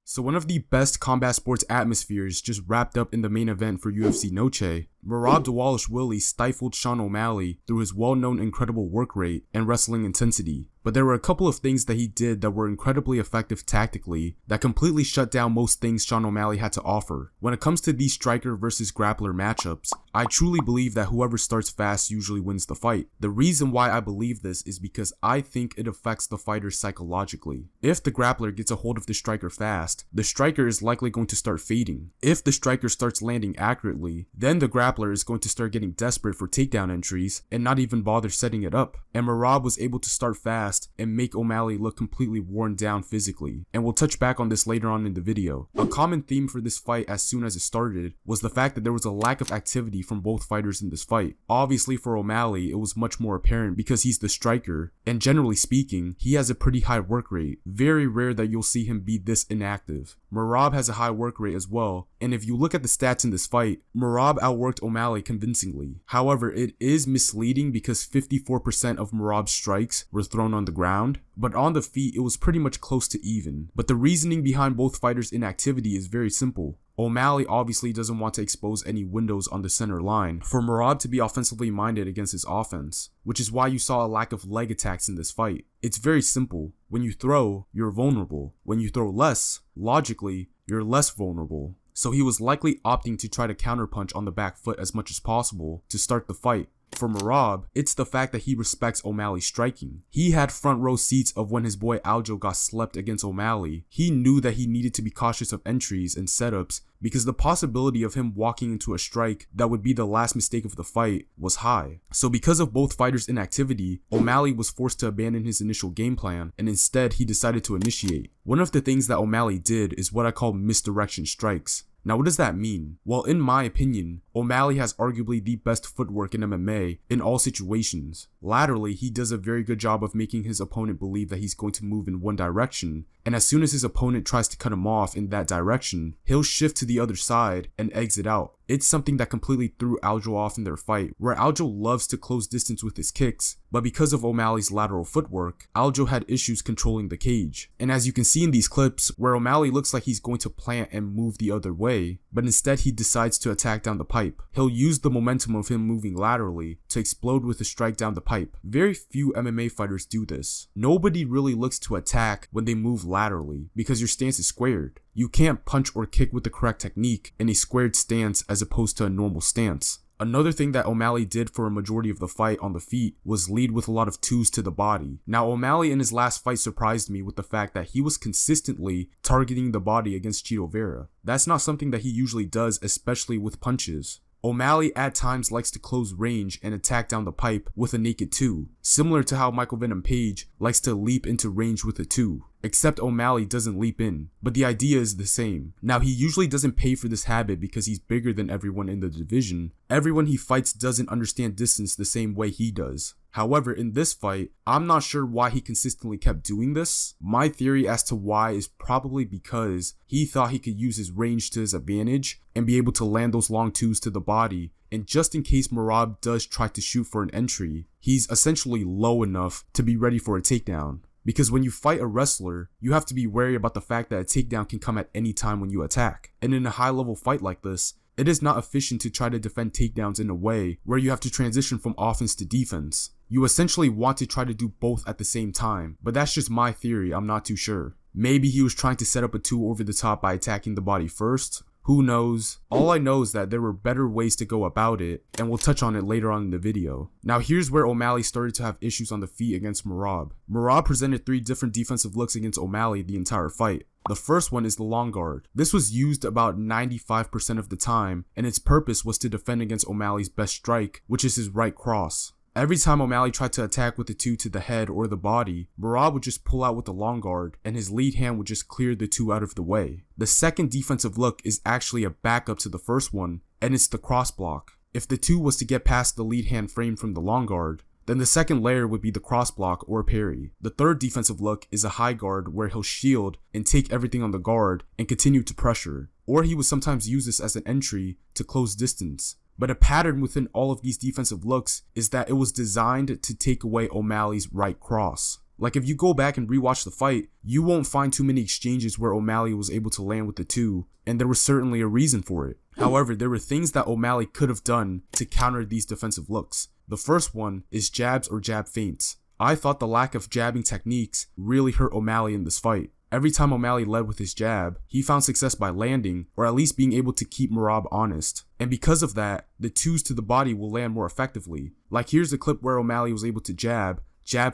So one of the best combat sports atmospheres just wrapped up in the main event for UFC Noche. Merab Dvalishvili stifled Sean O'Malley through his well-known incredible work rate and wrestling intensity. But there were a couple of things that he did that were incredibly effective tactically that completely shut down most things Sean O'Malley had to offer. When it comes to these striker versus grappler matchups, I truly believe that whoever starts fast usually wins the fight. The reason why I believe this is because I think it affects the fighter psychologically. If the grappler gets a hold of the striker fast, the striker is likely going to start fading. If the striker starts landing accurately, then the grappler is going to start getting desperate for takedown entries and not even bother setting it up. And Merab was able to start fast and make O'Malley look completely worn down physically, and we'll touch back on this later on in the video. A common theme for this fight as soon as it started was the fact that there was a lack of activity from both fighters in this fight. Obviously for O'Malley it was much more apparent because he's the striker, and generally speaking he has a pretty high work rate. Very rare that you'll see him be this inactive. Merab has a high work rate as well, and if you look at the stats in this fight, Merab outworked O'Malley convincingly. However, it is misleading because 54% of Merab's strikes were thrown on the ground, but on the feet it was pretty much close to even. But the reasoning behind both fighters' inactivity is very simple. O'Malley obviously doesn't want to expose any windows on the center line for Merab to be offensively minded against his offense, which is why you saw a lack of leg attacks in this fight. It's very simple. When you throw, you're vulnerable. When you throw less, logically, you're less vulnerable. So he was likely opting to try to counterpunch on the back foot as much as possible to start the fight. For Merab, it's the fact that he respects O'Malley's striking. He had front row seats of when his boy Aljo got slept against O'Malley. He knew that he needed to be cautious of entries and setups because the possibility of him walking into a strike that would be the last mistake of the fight was high. So because of both fighters' inactivity, O'Malley was forced to abandon his initial game plan, and instead he decided to initiate. One of the things that O'Malley did is what I call misdirection strikes. Now what does that mean? Well, in my opinion, O'Malley has arguably the best footwork in MMA in all situations. Laterally, he does a very good job of making his opponent believe that he's going to move in one direction, and as soon as his opponent tries to cut him off in that direction, he'll shift to the other side and exit out. It's something that completely threw Aljo off in their fight, where Aljo loves to close distance with his kicks, but because of O'Malley's lateral footwork, Aljo had issues controlling the cage. And as you can see in these clips, where O'Malley looks like he's going to plant and move the other way, but instead he decides to attack down the pipe. He'll use the momentum of him moving laterally to explode with a strike down the pipe. Very few MMA fighters do this. Nobody really looks to attack when they move laterally because your stance is squared. You can't punch or kick with the correct technique in a squared stance as opposed to a normal stance. Another thing that O'Malley did for a majority of the fight on the feet was lead with a lot of twos to the body. Now O'Malley in his last fight surprised me with the fact that he was consistently targeting the body against Chito Vera. That's not something that he usually does, especially with punches. O'Malley at times likes to close range and attack down the pipe with a naked 2, similar to how Michael Venom Page likes to leap into range with a 2. Except O'Malley doesn't leap in, but the idea is the same. Now he usually doesn't pay for this habit because he's bigger than everyone in the division. Everyone he fights doesn't understand distance the same way he does. However, in this fight, I'm not sure why he consistently kept doing this. My theory as to why is probably because he thought he could use his range to his advantage and be able to land those long twos to the body, and just in case Merab does try to shoot for an entry, he's essentially low enough to be ready for a takedown. Because when you fight a wrestler, you have to be wary about the fact that a takedown can come at any time when you attack. And in a high level fight like this, it is not efficient to try to defend takedowns in a way where you have to transition from offense to defense. You essentially want to try to do both at the same time, but that's just my theory, I'm not too sure. Maybe he was trying to set up a 2 over the top by attacking the body first. Who knows? All I know is that there were better ways to go about it, and we'll touch on it later on in the video. Now here's where O'Malley started to have issues on the feet against Merab. Merab presented 3 different defensive looks against O'Malley the entire fight. The first one is the long guard. This was used about 95% of the time, and its purpose was to defend against O'Malley's best strike, which is his right cross. Every time O'Malley tried to attack with the 2 to the head or the body, Merab would just pull out with the long guard, and his lead hand would just clear the 2 out of the way. The second defensive look is actually a backup to the first one, and it's the cross block. If the 2 was to get past the lead hand frame from the long guard, then the second layer would be the cross block or parry. The third defensive look is a high guard where he'll shield and take everything on the guard and continue to pressure. Or he would sometimes use this as an entry to close distance. But a pattern within all of these defensive looks is that it was designed to take away O'Malley's right cross. Like if you go back and rewatch the fight, you won't find too many exchanges where O'Malley was able to land with the two, and there was certainly a reason for it. However, there were things that O'Malley could have done to counter these defensive looks. The first one is jabs or jab feints. I thought the lack of jabbing techniques really hurt O'Malley in this fight. Every time O'Malley led with his jab, he found success by landing, or at least being able to keep Merab honest. And because of that, the twos to the body will land more effectively. Like here's a clip where O'Malley was able to jab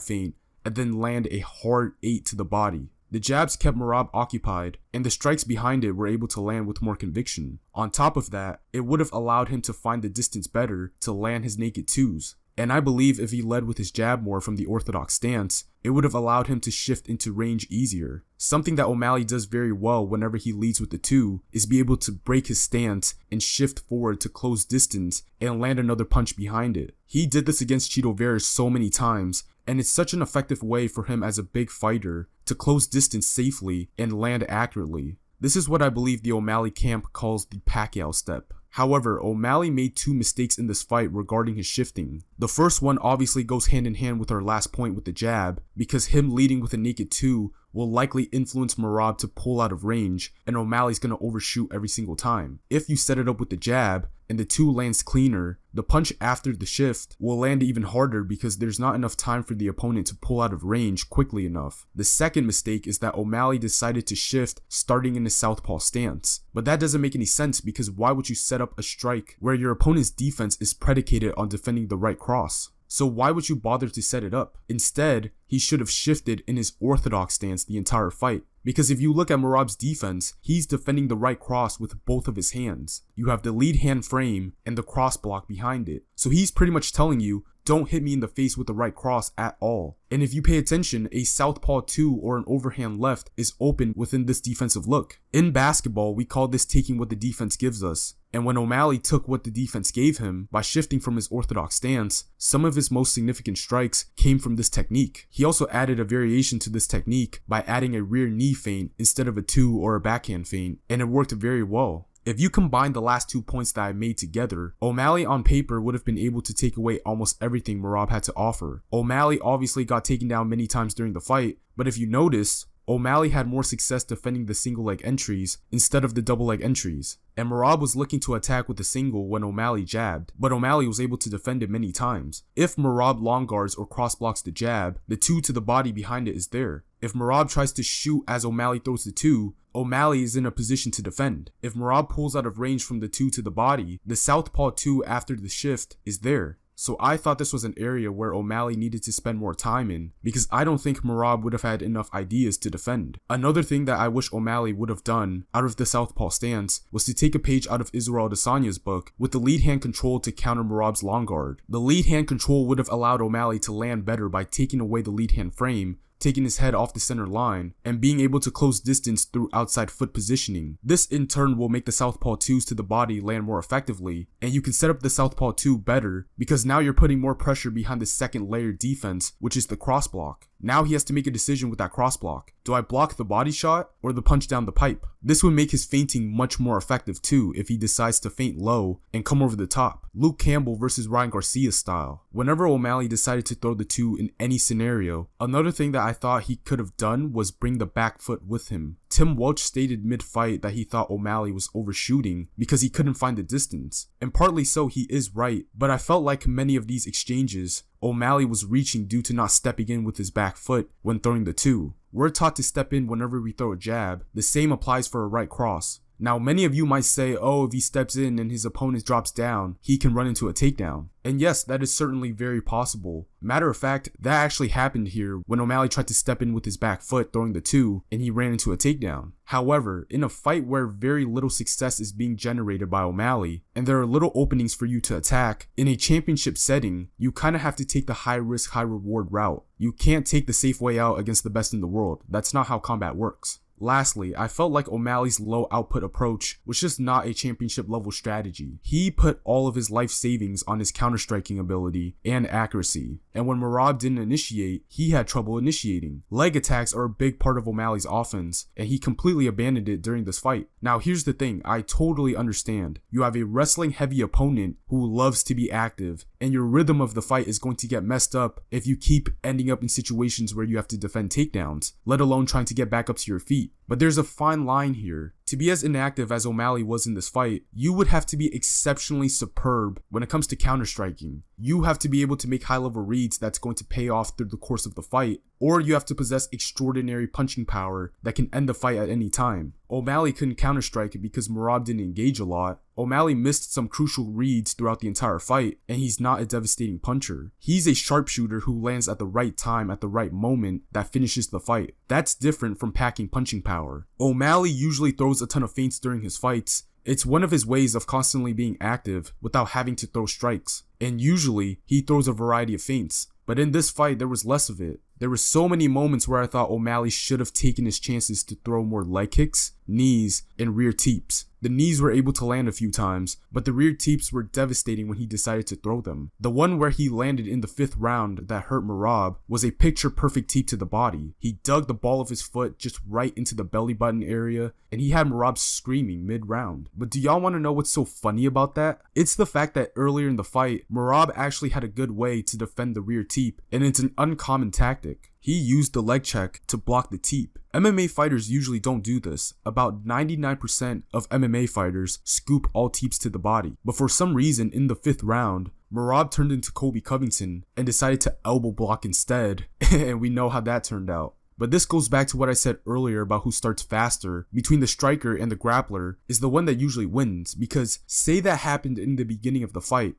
feint, and then land a hard 8 to the body. The jabs kept Merab occupied, and the strikes behind it were able to land with more conviction. On top of that, it would have allowed him to find the distance better to land his naked twos. And I believe if he led with his jab more from the orthodox stance, it would have allowed him to shift into range easier. Something that O'Malley does very well whenever he leads with the two is be able to break his stance and shift forward to close distance and land another punch behind it. He did this against Chito Vera so many times, and it's such an effective way for him as a big fighter to close distance safely and land accurately. This is what I believe the O'Malley camp calls the Pacquiao step. However, O'Malley made two mistakes in this fight regarding his shifting. The first one obviously goes hand in hand with our last point with the jab, because him leading with a naked two will likely influence Merab to pull out of range, and O'Malley's going to overshoot every single time. If you set it up with the jab, and the two lands cleaner, the punch after the shift will land even harder because there's not enough time for the opponent to pull out of range quickly enough. The second mistake is that O'Malley decided to shift starting in a southpaw stance. But that doesn't make any sense, because why would you set up a strike where your opponent's defense is predicated on defending the right cross? So why would you bother to set it up? Instead, he should have shifted in his orthodox stance the entire fight. Because if you look at Merab's defense, he's defending the right cross with both of his hands. You have the lead hand frame and the cross block behind it. So he's pretty much telling you, don't hit me in the face with the right cross at all. And if you pay attention, a southpaw 2 or an overhand left is open within this defensive look. In basketball, we call this taking what the defense gives us. And when O'Malley took what the defense gave him by shifting from his orthodox stance, some of his most significant strikes came from this technique. He also added a variation to this technique by adding a rear knee feint instead of a 2 or a backhand feint, and it worked very well. If you combine the last 2 points that I made together, O'Malley on paper would have been able to take away almost everything Merab had to offer. O'Malley obviously got taken down many times during the fight, but if you notice, O'Malley had more success defending the single leg entries instead of the double leg entries. And Merab was looking to attack with a single when O'Malley jabbed, but O'Malley was able to defend it many times. If Merab long guards or cross blocks the jab, the 2 to the body behind it is there. If Merab tries to shoot as O'Malley throws the 2, O'Malley is in a position to defend. If Merab pulls out of range from the 2 to the body, the southpaw 2 after the shift is there. So I thought this was an area where O'Malley needed to spend more time in, because I don't think Merab would have had enough ideas to defend. Another thing that I wish O'Malley would have done out of the southpaw stance was to take a page out of Israel Adesanya's book with the lead hand control to counter Merab's long guard. The lead hand control would have allowed O'Malley to land better by taking away the lead hand frame, taking his head off the center line, and being able to close distance through outside foot positioning. This in turn will make the southpaw 2s to the body land more effectively, and you can set up the southpaw 2 better because now you're putting more pressure behind the second layer defense, which is the cross block. Now he has to make a decision with that cross block. Do I block the body shot or the punch down the pipe? This would make his feinting much more effective too if he decides to feint low and come over the top. Luke Campbell versus Ryan Garcia style. Whenever O'Malley decided to throw the 2 in any scenario, another thing that I thought he could have done was bring the back foot with him. Tim Welch stated mid-fight that he thought O'Malley was overshooting because he couldn't find the distance. And partly so, he is right, but I felt like many of these exchanges, O'Malley was reaching due to not stepping in with his back foot when throwing the 2. We're taught to step in whenever we throw a jab. The same applies for a right cross. Now, many of you might say, oh, if he steps in and his opponent drops down, he can run into a takedown. And yes, that is certainly very possible. Matter of fact, that actually happened here when O'Malley tried to step in with his back foot throwing the 2 and he ran into a takedown. However, in a fight where very little success is being generated by O'Malley and there are little openings for you to attack, in a championship setting, you kind of have to take the high risk, high reward route. You can't take the safe way out against the best in the world. That's not how combat works. Lastly, I felt like O'Malley's low output approach was just not a championship level strategy. He put all of his life savings on his counterstriking ability and accuracy, and when Merab didn't initiate, he had trouble initiating. Leg attacks are a big part of O'Malley's offense, and he completely abandoned it during this fight. Now here's the thing, I totally understand. You have a wrestling heavy opponent who loves to be active, and your rhythm of the fight is going to get messed up if you keep ending up in situations where you have to defend takedowns, let alone trying to get back up to your feet. But there's a fine line here. To be as inactive as O'Malley was in this fight, you would have to be exceptionally superb when it comes to counterstriking. You have to be able to make high-level reads that's going to pay off through the course of the fight, or you have to possess extraordinary punching power that can end the fight at any time. O'Malley couldn't counterstrike because Merab didn't engage a lot. O'Malley missed some crucial reads throughout the entire fight, and he's not a devastating puncher. He's a sharpshooter who lands at the right time at the right moment that finishes the fight. That's different from packing punching power. O'Malley usually throws a ton of feints during his fights. It's one of his ways of constantly being active without having to throw strikes, and usually he throws a variety of feints. But in this fight, there was less of it. There were so many moments where I thought O'Malley should have taken his chances to throw more leg kicks, knees, and rear teeps. The knees were able to land a few times, but the rear teeps were devastating when he decided to throw them. The one where he landed in the 5th round that hurt Merab was a picture-perfect teep to the body. He dug the ball of his foot just right into the belly button area, and he had Merab screaming mid-round. But do y'all want to know what's so funny about that? It's the fact that earlier in the fight, Merab actually had a good way to defend the rear teep, and it's an uncommon tactic. He used the leg check to block the teep. MMA fighters usually don't do this. About 99% of MMA fighters scoop all teeps to the body. But for some reason in the 5th round, Merab turned into Kobe Covington and decided to elbow block instead. And we know how that turned out. But this goes back to what I said earlier about who starts faster between the striker and the grappler is the one that usually wins, because say that happened in the beginning of the fight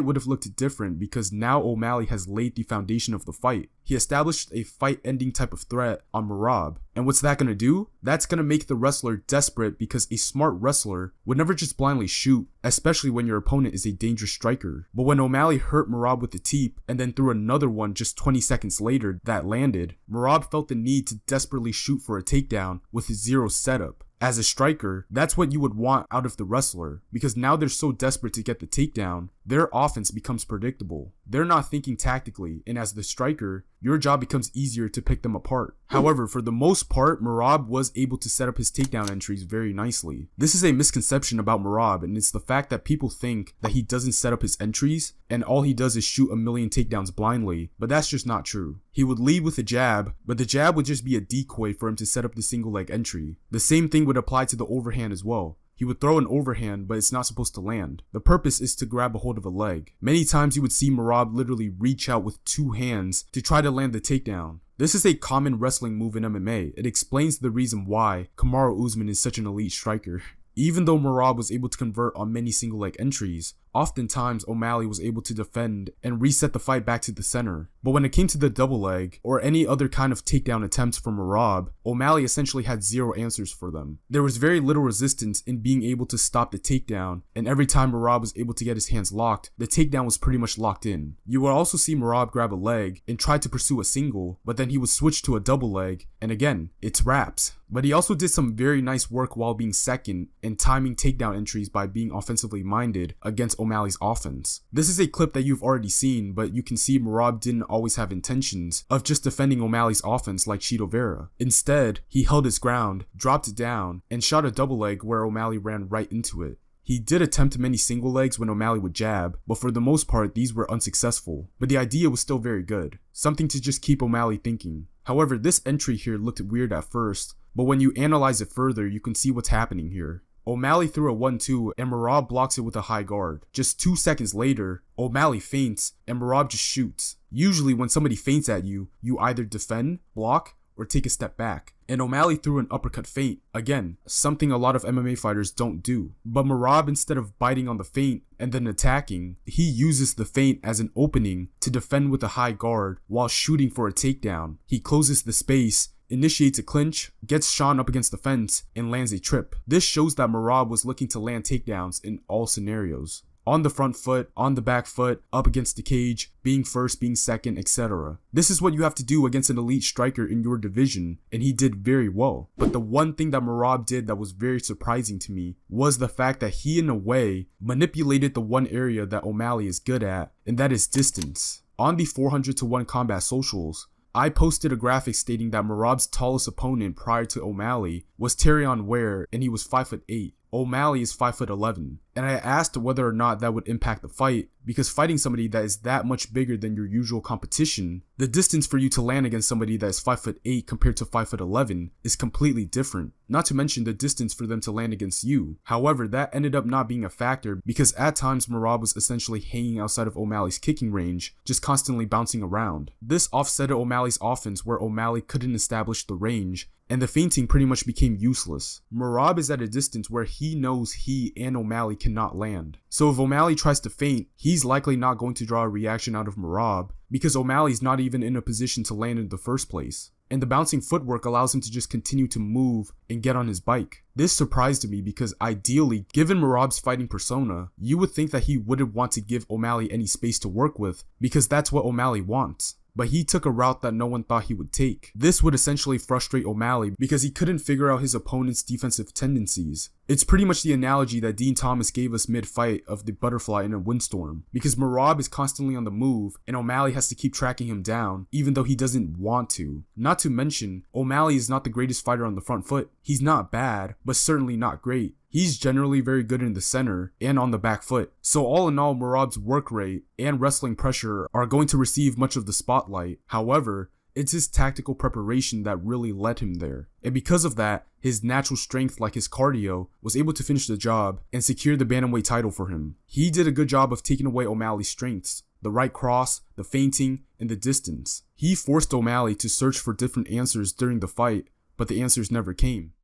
would have looked different because now O'Malley has laid the foundation of the fight. He established a fight-ending type of threat on Merab. And what's that going to do? That's going to make the wrestler desperate because a smart wrestler would never just blindly shoot, especially when your opponent is a dangerous striker. But when O'Malley hurt Merab with the teep and then threw another one just 20 seconds later that landed, Merab felt the need to desperately shoot for a takedown with his zero setup. As a striker, that's what you would want out of the wrestler, because now they're so desperate to get the takedown, their offense becomes predictable. They're not thinking tactically, and as the striker, your job becomes easier to pick them apart. However, for the most part, Merab was able to set up his takedown entries very nicely. This is a misconception about Merab, and it's the fact that people think that he doesn't set up his entries, and all he does is shoot a million takedowns blindly, but that's just not true. He would lead with a jab, but the jab would just be a decoy for him to set up the single leg entry. The same thing would apply to the overhand as well. He would throw an overhand, but it's not supposed to land. The purpose is to grab a hold of a leg. Many times you would see Merab literally reach out with 2 hands to try to land the takedown. This is a common wrestling move in MMA. It explains the reason why Kamaru Usman is such an elite striker. Even though Merab was able to convert on many single leg entries, oftentimes O'Malley was able to defend and reset the fight back to the center. But when it came to the double leg or any other kind of takedown attempts from Merab, O'Malley essentially had zero answers for them. There was very little resistance in being able to stop the takedown, and every time Merab was able to get his hands locked, the takedown was pretty much locked in. You would also see Merab grab a leg and try to pursue a single, but then he would switch to a double leg, and again, it's wraps. But he also did some very nice work while being second and timing takedown entries by being offensively minded against O'Malley's offense. This is a clip that you've already seen, but you can see Merab didn't always have intentions of just defending O'Malley's offense like Chito Vera. Instead, he held his ground, dropped it down, and shot a double leg where O'Malley ran right into it. He did attempt many single legs when O'Malley would jab, but for the most part these were unsuccessful. But the idea was still very good, something to just keep O'Malley thinking. However, this entry here looked weird at first, but when you analyze it further you can see what's happening here. O'Malley threw a 1-2 and Merab blocks it with a high guard. Just 2 seconds later, O'Malley feints and Merab just shoots. Usually when somebody feints at you, you either defend, block, or take a step back. And O'Malley threw an uppercut feint. Again, something a lot of MMA fighters don't do. But Merab, instead of biting on the feint and then attacking, he uses the feint as an opening to defend with a high guard while shooting for a takedown. He closes the space, initiates a clinch, gets Sean up against the fence, and lands a trip. This shows that Merab was looking to land takedowns in all scenarios. on the front foot, on the back foot, up against the cage, being first, being second, etc. This is what you have to do against an elite striker in your division, and he did very well. But the one thing that Merab did that was very surprising to me was the fact that he, in a way, manipulated the one area that O'Malley is good at, and that is distance. On the 400-to-1 combat socials, I posted a graphic stating that Merab's tallest opponent prior to O'Malley was Terrion Ware, and he was 5'8". O'Malley is 5'11", and I asked whether or not that would impact the fight, because fighting somebody that is that much bigger than your usual competition, the distance for you to land against somebody that is 5'8" compared to 5'11" is completely different, not to mention the distance for them to land against you. However, that ended up not being a factor because at times Merab was essentially hanging outside of O'Malley's kicking range, just constantly bouncing around. This offset O'Malley's offense where O'Malley couldn't establish the range, and the feinting pretty much became useless. Merab is at a distance where he knows he and O'Malley cannot land. So if O'Malley tries to feint, he's likely not going to draw a reaction out of Merab because O'Malley's not even in a position to land in the first place. And the bouncing footwork allows him to just continue to move and get on his bike. This surprised me because ideally, given Merab's fighting persona, you would think that he wouldn't want to give O'Malley any space to work with because that's what O'Malley wants. But he took a route that no one thought he would take. This would essentially frustrate O'Malley because he couldn't figure out his opponent's defensive tendencies. It's pretty much the analogy that Dean Thomas gave us mid-fight of the butterfly in a windstorm, because Merab is constantly on the move and O'Malley has to keep tracking him down even though he doesn't want to. Not to mention, O'Malley is not the greatest fighter on the front foot. He's not bad, but certainly not great. He's generally very good in the center and on the back foot. So all in all, Merab's work rate and wrestling pressure are going to receive much of the spotlight. However, it's his tactical preparation that really led him there. And because of that, his natural strength like his cardio was able to finish the job and secure the bantamweight title for him. He did a good job of taking away O'Malley's strengths, the right cross, the feinting, and the distance. He forced O'Malley to search for different answers during the fight, but the answers never came.